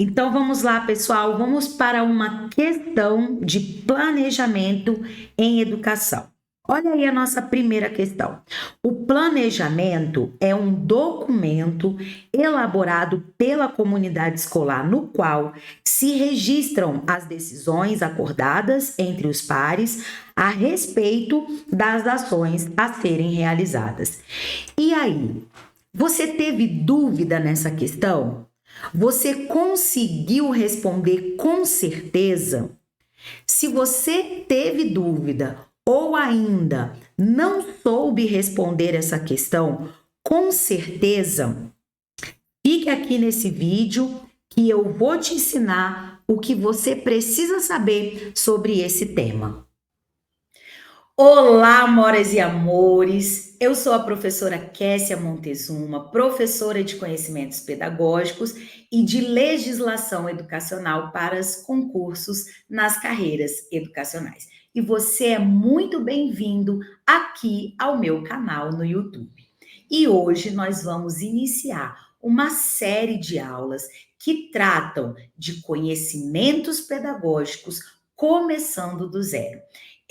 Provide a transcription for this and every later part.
Então vamos lá, pessoal, vamos para uma questão de planejamento em educação. Olha aí a nossa primeira questão. O planejamento é um documento elaborado pela comunidade escolar no qual se registram as decisões acordadas entre os pares a respeito das ações a serem realizadas. E aí, você teve dúvida nessa questão? Você conseguiu responder com certeza? Se você teve dúvida ou ainda não soube responder essa questão, com certeza, fique aqui nesse vídeo que eu vou te ensinar o que você precisa saber sobre esse tema. Olá, amoras e amores! Eu sou a professora Kessia Montezuma, professora de conhecimentos pedagógicos e de legislação educacional para os concursos nas carreiras educacionais. E você é muito bem-vindo aqui ao meu canal no YouTube. E hoje nós vamos iniciar uma série de aulas que tratam de conhecimentos pedagógicos começando do zero.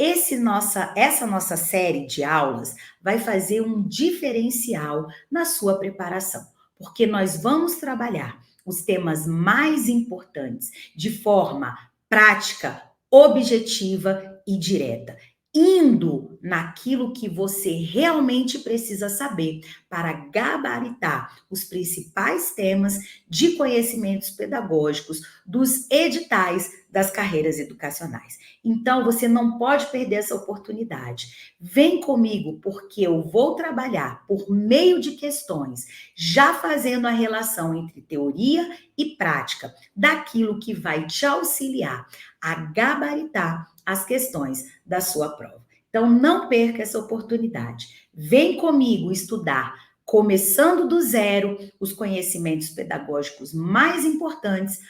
Essa nossa série de aulas vai fazer um diferencial na sua preparação, porque nós vamos trabalhar os temas mais importantes de forma prática, objetiva e direta, indo naquilo que você realmente precisa saber para gabaritar os principais temas de conhecimentos pedagógicos dos editais das carreiras educacionais. Então, você não pode perder essa oportunidade. Vem comigo, porque eu vou trabalhar por meio de questões, já fazendo a relação entre teoria e prática, daquilo que vai te auxiliar a gabaritar as questões da sua prova. Então, não perca essa oportunidade. Vem comigo estudar, começando do zero, os conhecimentos pedagógicos mais importantes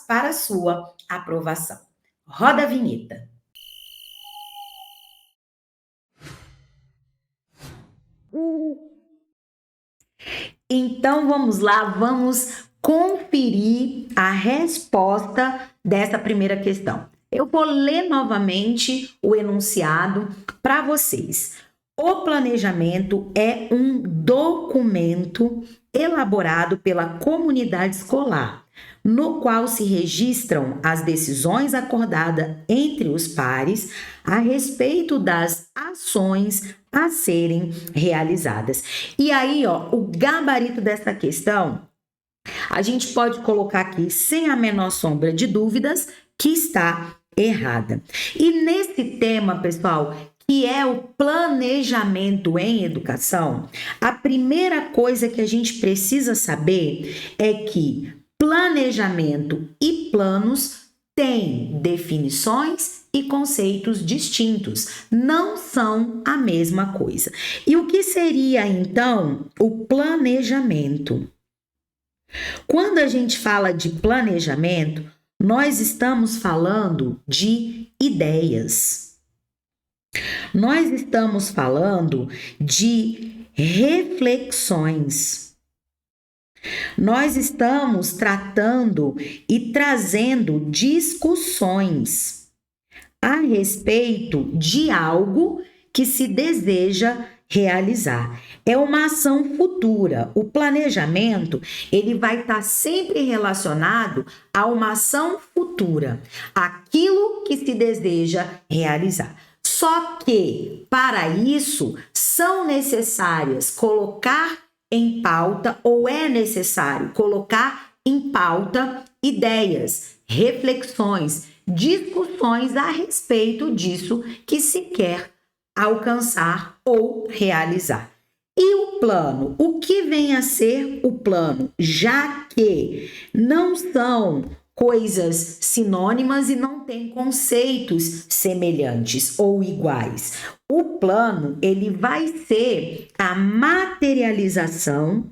para a sua aprovação. Roda a vinheta. Então vamos lá, vamos conferir a resposta dessa primeira questão. Eu vou ler novamente o enunciado para vocês. O planejamento é um documento elaborado pela comunidade escolar, no qual se registram as decisões acordadas entre os pares a respeito das ações a serem realizadas. E aí, ó, o gabarito dessa questão, a gente pode colocar aqui sem a menor sombra de dúvidas que está errada. E nesse tema, pessoal, que é o planejamento em educação, a primeira coisa que a gente precisa saber é que planejamento e planos têm definições e conceitos distintos, não são a mesma coisa. E o que seria então o planejamento? Quando a gente fala de planejamento, nós estamos falando de ideias. Nós estamos falando de reflexões. Nós estamos tratando e trazendo discussões a respeito de algo que se deseja realizar. É uma ação futura. O planejamento, ele vai estar sempre relacionado a uma ação futura, aquilo que se deseja realizar. Só que, para isso, são necessárias colocar em pauta, ou é necessário colocar em pauta ideias, reflexões, discussões a respeito disso que se quer alcançar ou realizar. E o plano? O que vem a ser o plano? Já que não são coisas sinônimas e não tem conceitos semelhantes ou iguais. O plano, ele vai ser a materialização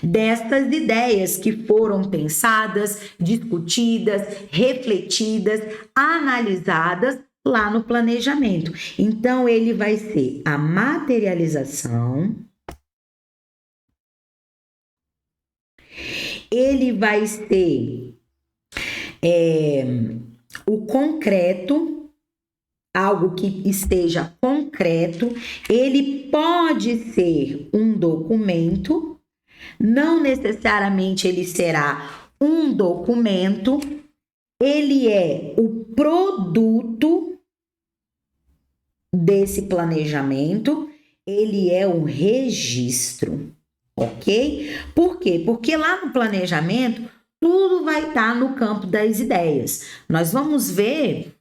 destas ideias que foram pensadas, discutidas, refletidas, analisadas lá no planejamento. Então, ele vai ser a materialização ele vai ser o concreto, algo que esteja concreto. Ele pode ser um documento, não necessariamente ele será um documento, ele é o produto desse planejamento, ele é um registro, ok? Por quê? Porque lá no planejamento, tudo vai estar no campo das ideias. Nós vamos ver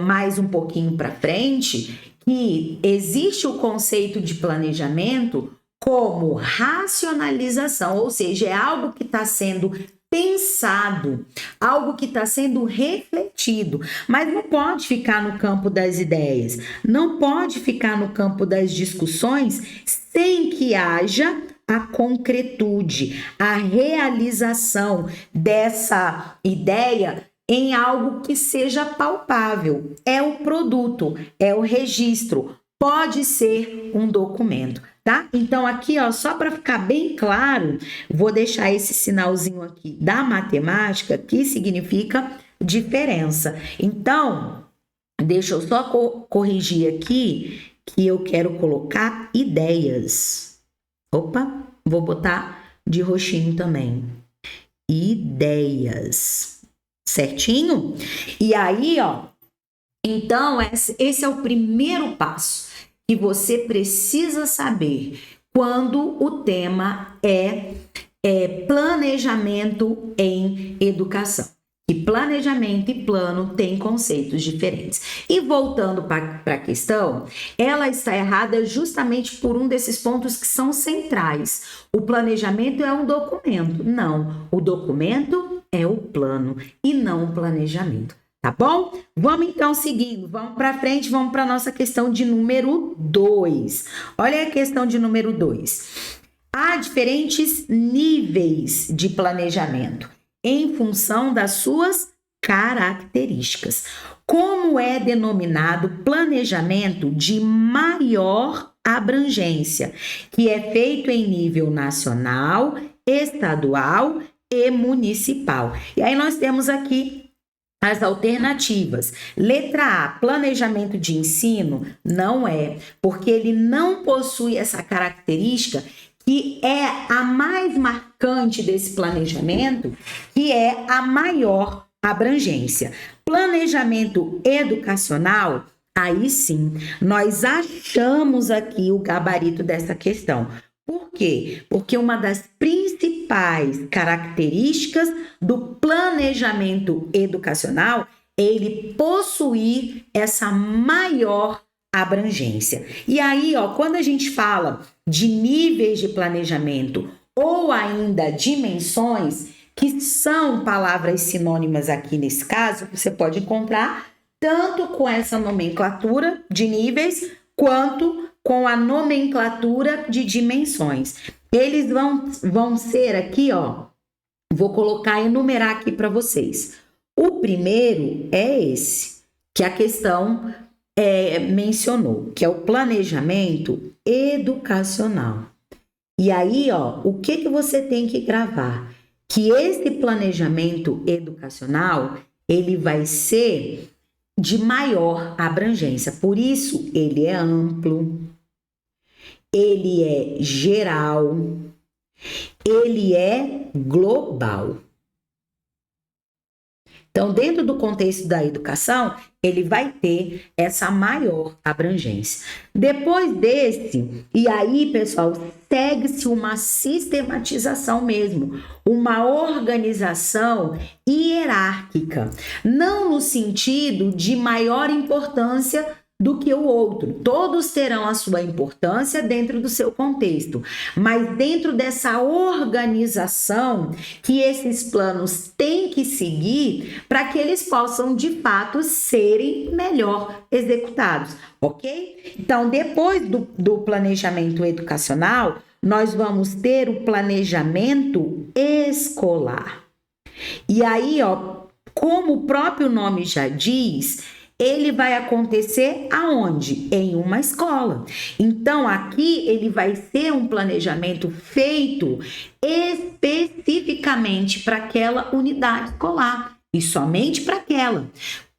mais um pouquinho para frente que existe o conceito de planejamento como racionalização, ou seja, é algo que está sendo pensado, algo que está sendo refletido, mas não pode ficar no campo das ideias, não pode ficar no campo das discussões sem que haja a concretude, a realização dessa ideia em algo que seja palpável. É o produto, é o registro, pode ser um documento, tá? Então aqui, ó, só para ficar bem claro, vou deixar esse sinalzinho aqui da matemática, que significa diferença. Então, deixa eu só corrigir aqui que eu quero colocar ideias. Opa, vou botar de roxinho também. Ideias. Certinho? E aí, ó, então esse é o primeiro passo que você precisa saber quando o tema é planejamento em educação. E planejamento e plano têm conceitos diferentes. E voltando para a questão, ela está errada justamente por um desses pontos que são centrais. O planejamento é um documento. Não, o documento é o plano e não o planejamento. Tá bom? Vamos então seguindo, vamos para frente, vamos para a nossa questão de número 2. Olha a questão de número 2. Há diferentes níveis de planejamento em função das suas características. Como é denominado planejamento de maior abrangência, que é feito em nível nacional, estadual e municipal. E aí nós temos aqui as alternativas. Letra A, planejamento de ensino, não é, porque ele não possui essa característica que é a mais marcante desse planejamento, que é a maior abrangência. Planejamento educacional, aí sim, nós achamos aqui o gabarito dessa questão. Por quê? Porque uma das principais características do planejamento educacional é ele possuir essa maior abrangência. E aí, ó, quando a gente fala de níveis de planejamento ou ainda dimensões, que são palavras sinônimas aqui nesse caso, você pode encontrar tanto com essa nomenclatura de níveis quanto com a nomenclatura de dimensões. Eles vão ser aqui, ó, vou colocar e enumerar aqui para vocês. O primeiro é esse, que a questão mencionou, que é o planejamento educacional. E aí, ó, o que você tem que gravar? Que esse planejamento educacional, ele vai ser de maior abrangência. Por isso, ele é amplo, ele é geral, ele é global. Então, dentro do contexto da educação, ele vai ter essa maior abrangência. Depois desse, e aí, pessoal, segue-se uma sistematização mesmo, uma organização hierárquica, não no sentido de maior importância do que o outro. Todos terão a sua importância dentro do seu contexto, mas dentro dessa organização que esses planos têm que seguir para que eles possam, de fato, serem melhor executados, ok? Então, depois do planejamento educacional, nós vamos ter o planejamento escolar. E aí, ó, como o próprio nome já diz, ele vai acontecer aonde? Em uma escola. Então, aqui ele vai ser um planejamento feito especificamente para aquela unidade escolar e somente para aquela,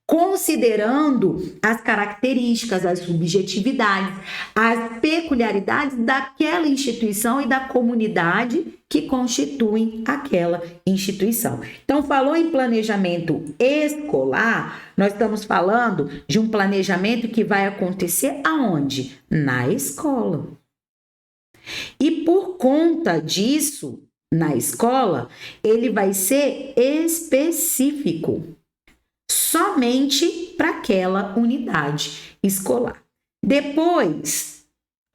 considerando as características, as subjetividades, as peculiaridades daquela instituição e da comunidade que constituem aquela instituição. Então, falou em planejamento escolar, nós estamos falando de um planejamento que vai acontecer aonde? Na escola. E por conta disso, na escola, ele vai ser específico somente para aquela unidade escolar. Depois,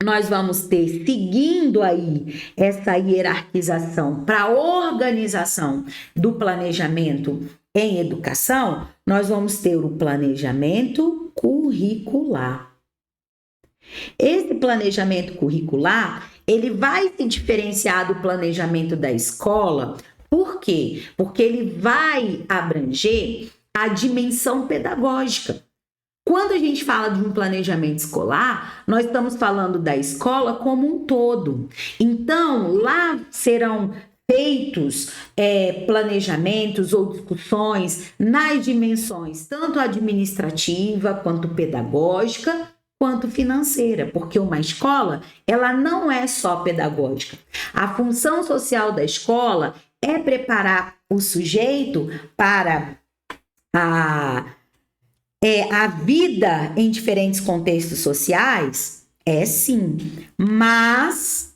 nós vamos ter, seguindo aí essa hierarquização para a organização do planejamento em educação, nós vamos ter o planejamento curricular. Esse planejamento curricular, ele vai se diferenciar do planejamento da escola. Por quê? Porque ele vai abranger a dimensão pedagógica. Quando a gente fala de um planejamento escolar, nós estamos falando da escola como um todo. Então, lá serão feitos planejamentos ou discussões nas dimensões tanto administrativa, quanto pedagógica, quanto financeira, porque uma escola, ela não é só pedagógica. A função social da escola é preparar o sujeito para a vida em diferentes contextos sociais, sim, mas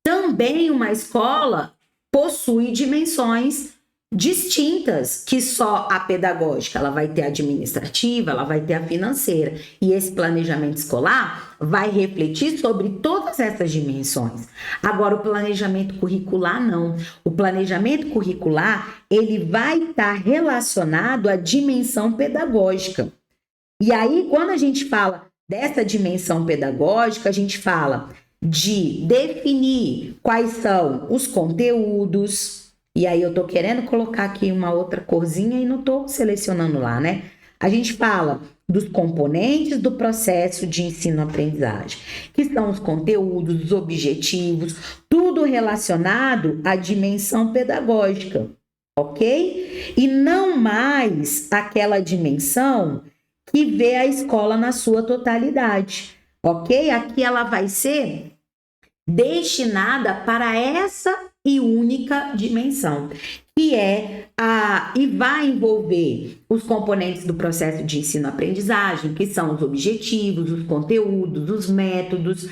também uma escola possui dimensões distintas que só a pedagógica. Ela vai ter a administrativa, ela vai ter a financeira, e esse planejamento escolar vai refletir sobre todas essas dimensões. Agora, o planejamento curricular não. O planejamento curricular, ele vai estar relacionado à dimensão pedagógica. E aí, quando a gente fala dessa dimensão pedagógica, a gente fala de definir quais são os conteúdos. E aí eu tô querendo colocar aqui uma outra corzinha e não tô selecionando lá, né? A gente fala dos componentes do processo de ensino-aprendizagem, que são os conteúdos, os objetivos, tudo relacionado à dimensão pedagógica, ok? E não mais aquela dimensão que vê a escola na sua totalidade, ok? Aqui ela vai ser destinada para essa e única dimensão, que e vai envolver os componentes do processo de ensino-aprendizagem, que são os objetivos, os conteúdos, os métodos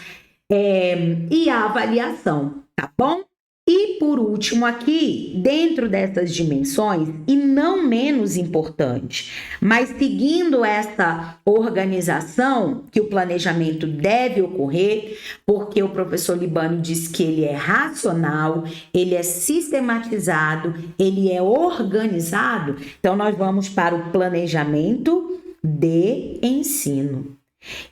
e a avaliação, tá bom? E por último aqui, dentro dessas dimensões, e não menos importante, mas seguindo essa organização que o planejamento deve ocorrer, porque o professor Libânio disse que ele é racional, ele é sistematizado, ele é organizado, então nós vamos para o planejamento de ensino.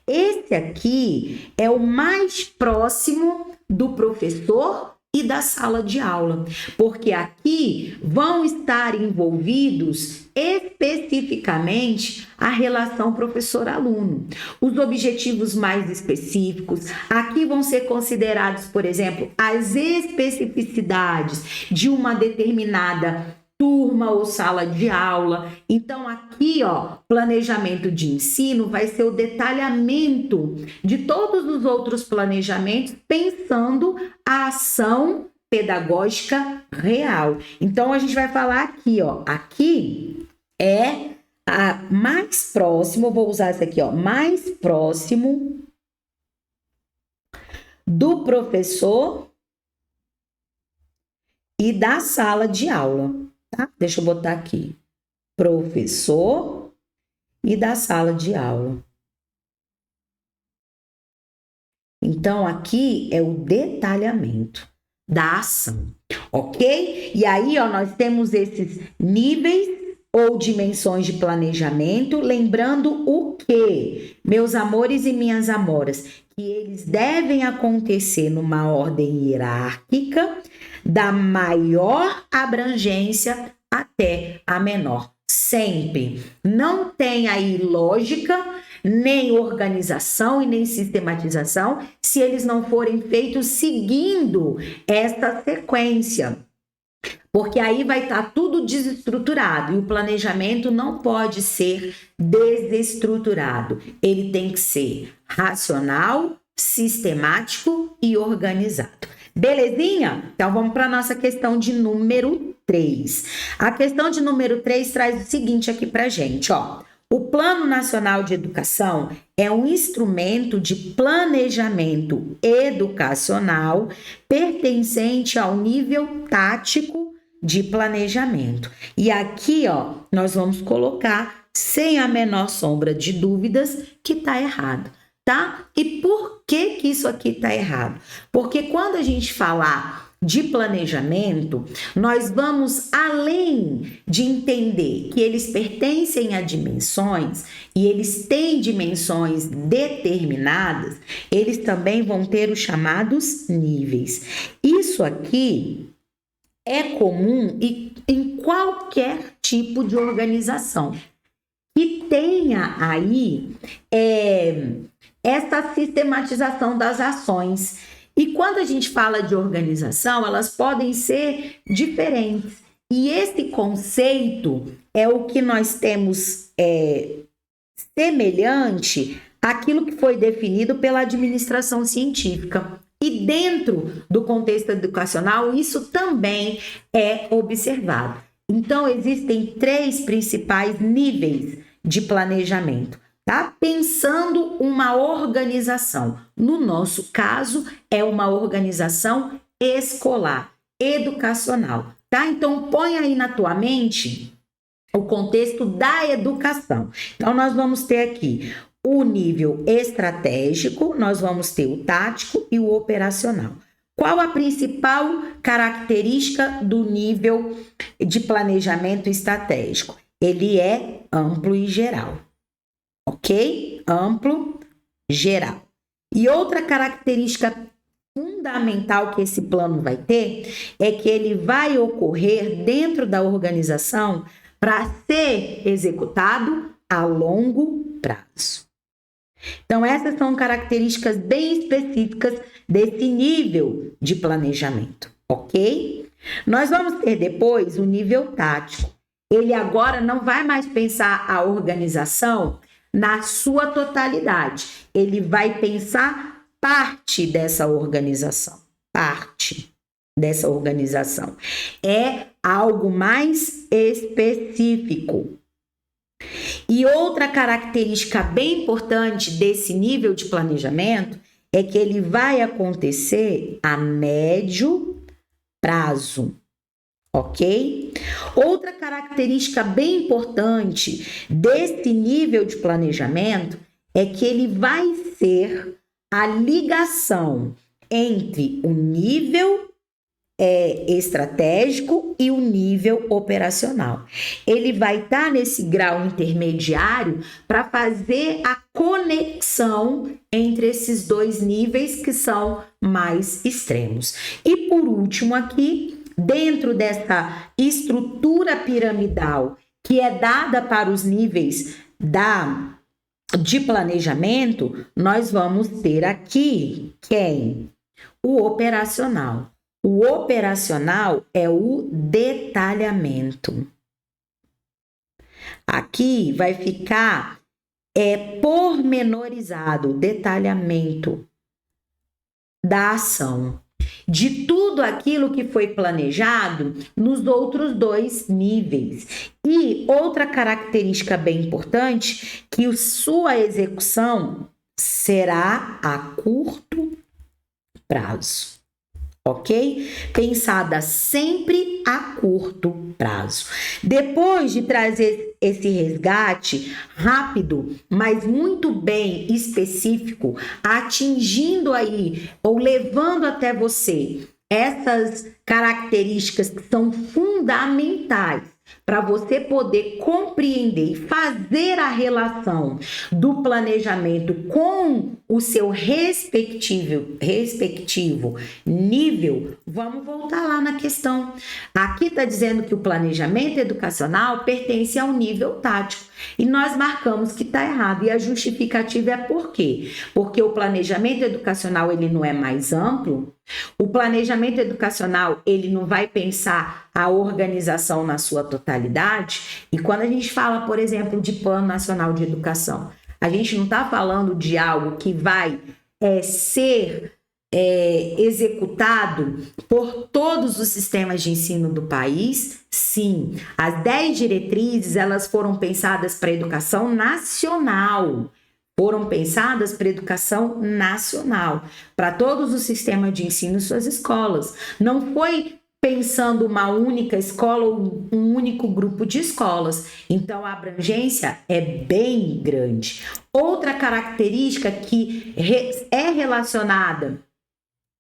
Esse aqui é o mais próximo do professor e da sala de aula, porque aqui vão estar envolvidos especificamente a relação professor-aluno. Os objetivos mais específicos, aqui vão ser considerados, por exemplo, as especificidades de uma determinada turma ou sala de aula. Então aqui, planejamento de ensino vai ser o detalhamento de todos os outros planejamentos, pensando a ação pedagógica real. Então a gente vai falar aqui, aqui é a mais próximo, vou usar essa aqui, mais próximo do professor e da sala de aula. Tá? Deixa eu botar aqui, professor e da sala de aula. Então, aqui é o detalhamento da ação, ok? E aí, nós temos esses níveis ou dimensões de planejamento, lembrando o quê? Meus amores e minhas amoras, que eles devem acontecer numa ordem hierárquica, da maior abrangência até a menor. sempre. Não tem aí lógica, nem organização e nem sistematização se eles não forem feitos seguindo essa sequência. Porque aí vai estar tudo desestruturado e o planejamento não pode ser desestruturado. Ele tem que ser racional, sistemático e organizado. Belezinha? Então vamos para a nossa questão de número 3. A questão de número 3 traz o seguinte aqui para a gente, ó. O Plano Nacional de Educação é um instrumento de planejamento educacional pertencente ao nível tático de planejamento. E aqui, ó, nós vamos colocar, sem a menor sombra de dúvidas, que está errado, tá? E por que isso aqui está errado? Porque quando a gente falar de planejamento, nós vamos além de entender que eles pertencem a dimensões e eles têm dimensões determinadas, eles também vão ter os chamados níveis. Isso aqui é comum em qualquer tipo de organização que tenha aí essa sistematização das ações. E quando a gente fala de organização, elas podem ser diferentes. E esse conceito é o que nós temos semelhante àquilo que foi definido pela administração científica. E dentro do contexto educacional, isso também é observado. Então, existem 3 principais níveis de planejamento. Tá? Pensando uma organização. No nosso caso, é uma organização escolar, educacional. Tá? Então, põe aí na tua mente o contexto da educação. Então, nós vamos ter aqui o nível estratégico, nós vamos ter o tático e o operacional. Qual a principal característica do nível de planejamento estratégico? Ele é amplo e geral. Ok? Amplo, geral. E outra característica fundamental que esse plano vai ter é que ele vai ocorrer dentro da organização para ser executado a longo prazo. Então, essas são características bem específicas desse nível de planejamento, ok? Nós vamos ter depois o nível tático. Ele agora não vai mais pensar a organização na sua totalidade. Ele vai pensar parte dessa organização. Parte dessa organização. É algo mais específico. E outra característica bem importante desse nível de planejamento é que ele vai acontecer a médio prazo. Ok? Outra característica bem importante desse nível de planejamento é que ele vai ser a ligação entre o nível estratégico e o nível operacional. Ele vai estar nesse grau intermediário para fazer a conexão entre esses 2 níveis que são mais extremos. E por último aqui, dentro dessa estrutura piramidal que é dada para os níveis de planejamento, nós vamos ter aqui quem? O operacional. O operacional é o detalhamento. Aqui vai ficar pormenorizado, detalhamento da ação. De tudo aquilo que foi planejado nos outros 2 níveis. E outra característica bem importante, que sua execução será a curto prazo. Ok? Pensada sempre a curto prazo. Depois de trazer esse resgate rápido, mas muito bem específico, atingindo aí ou levando até você essas características que são fundamentais para você poder compreender e fazer a relação do planejamento com o seu respectivo nível, vamos voltar lá na questão. Aqui está dizendo que o planejamento educacional pertence ao nível tático. E nós marcamos que está errado. E a justificativa é por quê? Porque o planejamento educacional ele não é mais amplo. O planejamento educacional ele não vai pensar a organização na sua totalidade. E quando a gente fala, por exemplo, de Plano Nacional de Educação, a gente não está falando de algo que vai ser executado por todos os sistemas de ensino do país. Sim, as 10 diretrizes elas foram pensadas para a educação nacional. Foram pensadas para a educação nacional, para todos os sistemas de ensino e suas escolas. Não foi pensando uma única escola ou um único grupo de escolas. Então, a abrangência é bem grande. Outra característica que é relacionada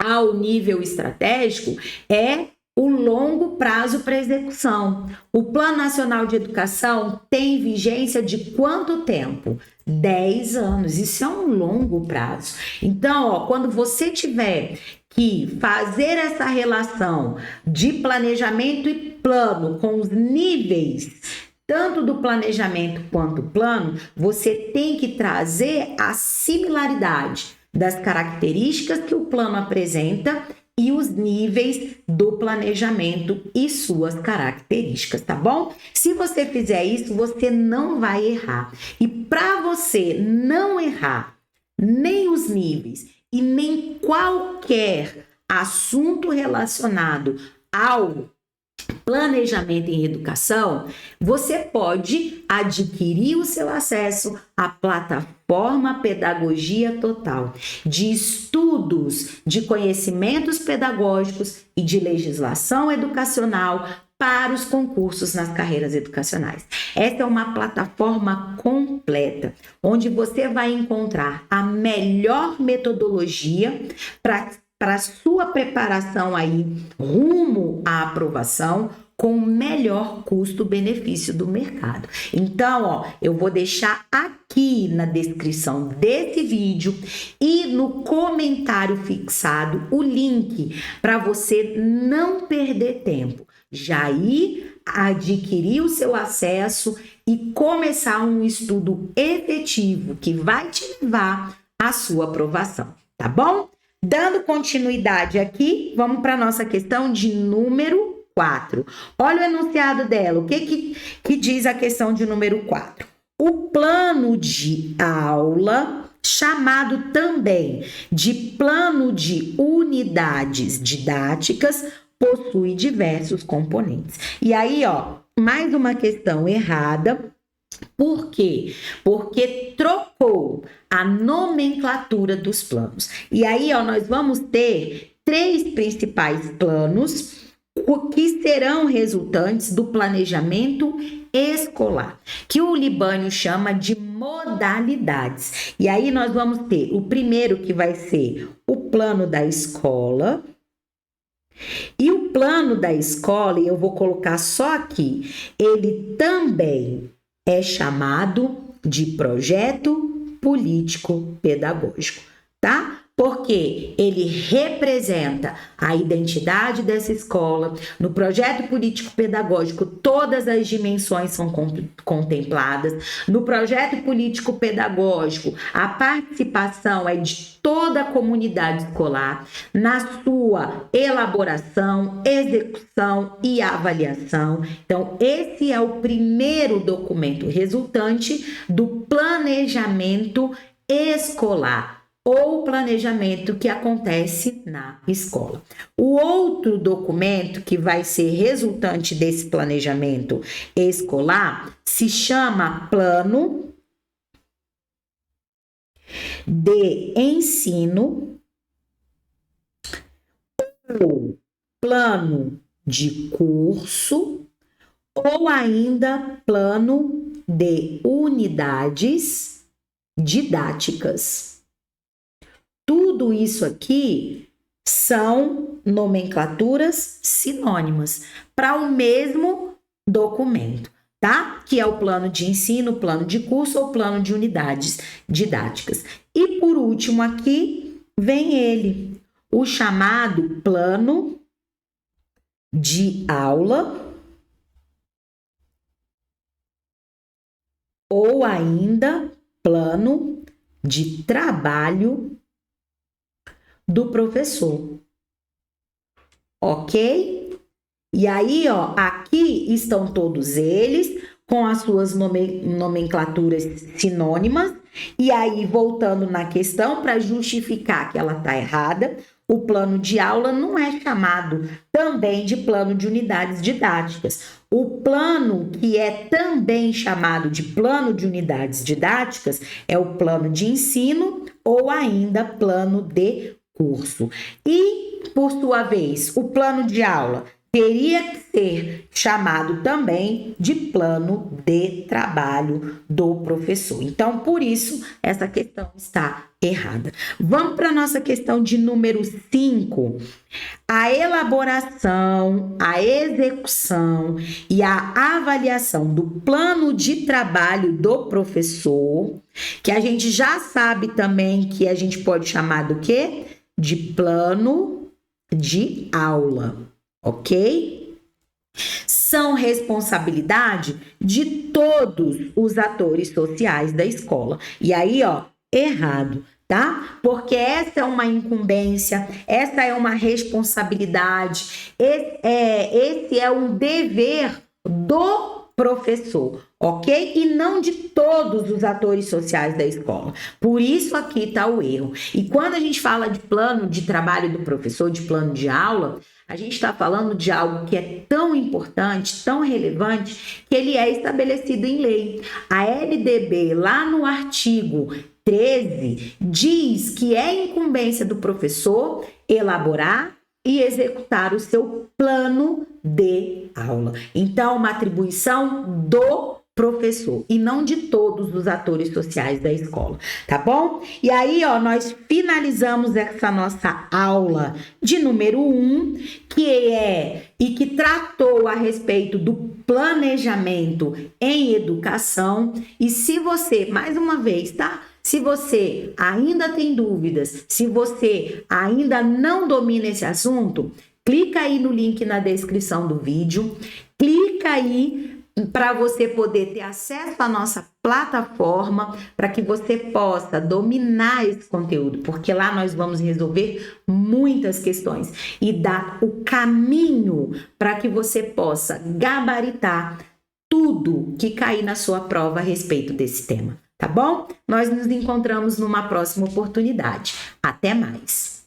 ao nível estratégico é o longo prazo para execução. O Plano Nacional de Educação tem vigência de quanto tempo? 10 anos. Isso é um longo prazo. Então, quando você tiver que fazer essa relação de planejamento e plano com os níveis tanto do planejamento quanto do plano, você tem que trazer a similaridade das características que o plano apresenta e os níveis do planejamento e suas características, tá bom? Se você fizer isso, você não vai errar. E para você não errar nem os níveis e nem qualquer assunto relacionado ao planejamento em educação, você pode adquirir o seu acesso à plataforma Pedagogia Total, de estudos de conhecimentos pedagógicos e de legislação educacional para os concursos nas carreiras educacionais. Essa é uma plataforma completa, onde você vai encontrar a melhor metodologia para sua preparação aí rumo à aprovação com o melhor custo-benefício do mercado. Então, eu vou deixar aqui na descrição desse vídeo e no comentário fixado o link para você não perder tempo, já ir adquirir o seu acesso e começar um estudo efetivo que vai te levar à sua aprovação, tá bom? Dando continuidade aqui, vamos para a nossa questão de número 4. Olha o enunciado dela, o que diz a questão de número 4? O plano de aula, chamado também de plano de unidades didáticas, possui diversos componentes. E aí, mais uma questão errada. Por quê? Porque trocou a nomenclatura dos planos. E aí, nós vamos ter 3 principais planos que serão resultantes do planejamento escolar, que o Libânio chama de modalidades. E aí nós vamos ter o primeiro, que vai ser o plano da escola. E o plano da escola, e eu vou colocar só aqui, ele também é chamado de projeto político pedagógico, tá? Porque ele representa a identidade dessa escola. No projeto político pedagógico, todas as dimensões são contempladas. No projeto político pedagógico, a participação é de toda a comunidade escolar na sua elaboração, execução e avaliação. Então, esse é o primeiro documento resultante do planejamento escolar, ou planejamento que acontece na escola. O outro documento que vai ser resultante desse planejamento escolar se chama Plano de Ensino ou Plano de Curso ou ainda Plano de Unidades Didáticas. Tudo isso aqui são nomenclaturas sinônimas para o mesmo documento, tá? Que é o plano de ensino, plano de curso ou plano de unidades didáticas. E por último aqui vem ele, o chamado plano de aula ou ainda plano de trabalho do professor, ok? E aí, ó, aqui estão todos eles com as suas nomenclaturas sinônimas. E aí, voltando na questão, para justificar que ela está errada, o plano de aula não é chamado também de plano de unidades didáticas. O plano que é também chamado de plano de unidades didáticas é o plano de ensino ou ainda plano de curso. E, por sua vez, o plano de aula teria que ser chamado também de plano de trabalho do professor. Então, por isso, essa questão está errada. Vamos para a nossa questão de número 5. A elaboração, a execução e a avaliação do plano de trabalho do professor, que a gente já sabe também que a gente pode chamar do quê? De plano de aula, ok? São responsabilidade de todos os atores sociais da escola. E aí, ó, errado, tá? Porque essa é uma incumbência, essa é uma responsabilidade, esse é um dever do professor, ok? E não de todos os atores sociais da escola. Por isso aqui está o erro. E quando a gente fala de plano de trabalho do professor, de plano de aula, a gente está falando de algo que é tão importante, tão relevante, que ele é estabelecido em lei. A LDB, lá no artigo 13, diz que é incumbência do professor elaborar e executar o seu plano de aula. Então, uma atribuição do professor e não de todos os atores sociais da escola, tá bom? E aí, ó, nós finalizamos essa nossa aula de número 1, que tratou a respeito do planejamento em educação. E se você, mais uma vez, tá? Se você ainda tem dúvidas, se você ainda não domina esse assunto, clica aí no link na descrição do vídeo, clica aí para você poder ter acesso à nossa plataforma, para que você possa dominar esse conteúdo, porque lá nós vamos resolver muitas questões e dar o caminho para que você possa gabaritar tudo que cair na sua prova a respeito desse tema. Tá bom? Nós nos encontramos numa próxima oportunidade. Até mais!